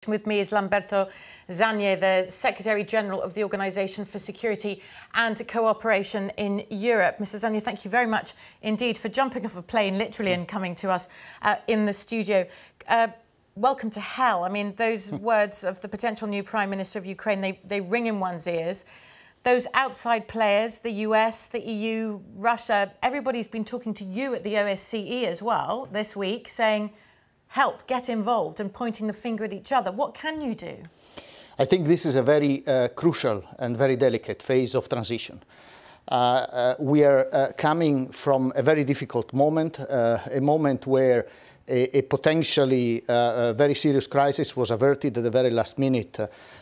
With me is Lamberto Zannier, the Secretary-General of the Organisation for Security and Cooperation in Europe. Mr. Zannier, thank you very much indeed for jumping off a plane, literally, and coming to us in the studio. Welcome to hell. I mean, those words of the potential new Prime Minister of Ukraine, they ring in one's ears. Those outside players, the US, the EU, Russia, everybody's been talking to you at the OSCE as well this week, saying, help, get involved, and pointing the finger at each other. What can you do? I think this is a very crucial and very delicate phase of transition. We are coming from a very difficult moment, a moment where a potentially very serious crisis was averted at the very last minute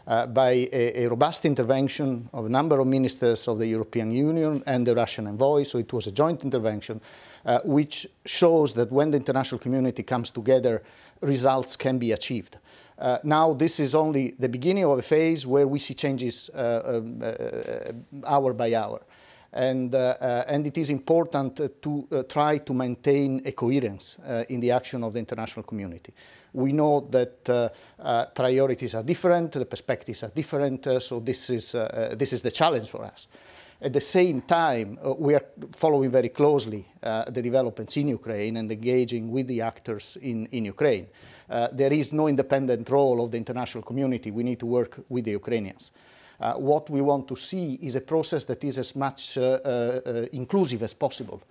by a robust intervention of a number of ministers of the European Union and the Russian envoy. So it was a joint intervention, which shows that when the international community comes together, results can be achieved. Now, this is only the beginning of a phase where we see changes hour by hour. And it is important to try to maintain a coherence in the action of the international community. We know that priorities are different, the perspectives are different, so this is the challenge for us. At the same time, we are following very closely the developments in Ukraine and engaging with the actors in Ukraine. There is no independent role of the international community. We need to work with the Ukrainians. What we want to see is a process that is as much inclusive as possible.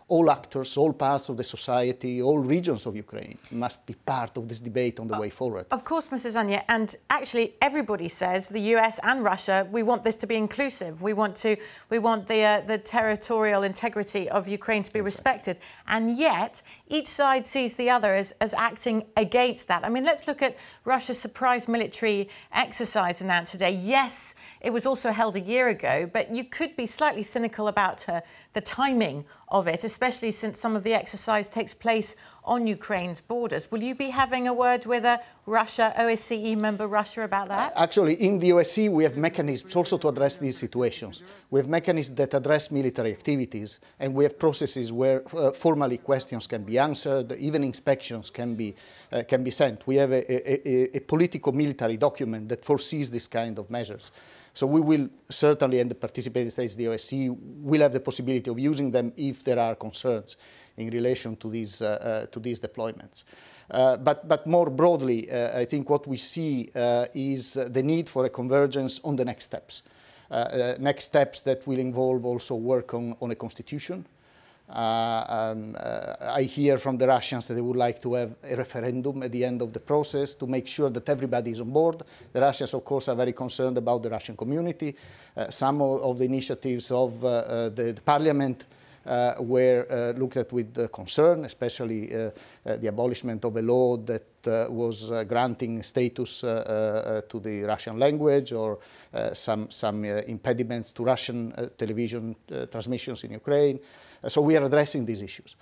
All actors, all parts of the society, all regions of Ukraine must be part of this debate on the way forward. Of course, Mr. Zannier, and actually everybody says, the US and Russia, we want this to be inclusive. We want the territorial integrity of Ukraine to be respected. And yet, each side sees the other as acting against that. I mean, let's look at Russia's surprise military exercise announced today. Yes, it was also held a year ago, but you could be slightly cynical about the timing of it, especially since some of the exercise takes place on Ukraine's borders. Will you be having a word with a OSCE member Russia about that? Actually, in the OSCE, we have mechanisms also to address these situations. We have mechanisms that address military activities, and we have processes where formally questions can be answered, even inspections can be sent. We have a politico-military document that foresees this kind of measures. So we will certainly, and the participating states, the OSCE, will have the possibility of using them if there are concerns in relation to these deployments. But more broadly, I think what we see is the need for a convergence on the next steps. Next steps that will involve also work on a constitution. I hear from the Russians that they would like to have a referendum at the end of the process to make sure that everybody is on board. The Russians, of course, are very concerned about the Russian community. Some of the initiatives of the parliament were looked at with concern, especially the abolishment of a law that was granting status to the Russian language, or some impediments to Russian television transmissions in Ukraine. So we are addressing these issues.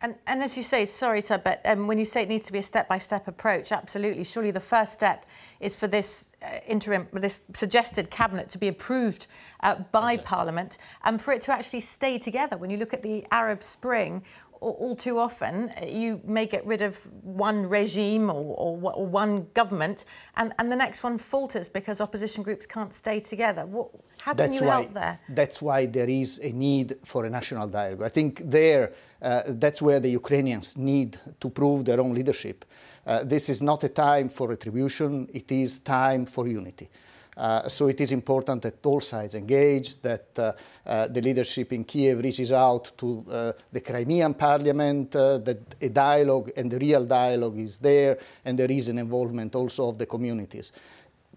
And as you say, sorry, sir, but when you say it needs to be a step-by-step approach, absolutely. Surely the first step is for this this suggested cabinet to be approved by Parliament, and for it to actually stay together. When you look at the Arab Spring, all too often you may get rid of one regime or one government, and the next one falters because opposition groups can't stay together. How can you help there? That's why there is a need for a national dialogue. I think that's where the Ukrainians need to prove their own leadership. This is not a time for retribution, it is time for unity. So it is important that all sides engage, that the leadership in Kiev reaches out to the Crimean parliament, that a dialogue and the real dialogue is there, and there is an involvement also of the communities.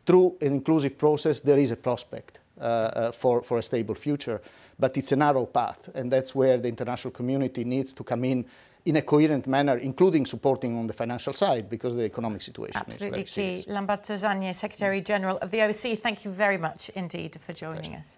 Through an inclusive process, there is a prospect for a stable future, but it's a narrow path, and that's where the international community needs to come in a coherent manner, including supporting on the financial side, because the economic situation is very serious. Lamberto Zannier, Secretary-General of the OSCE, thank you very much indeed for joining us.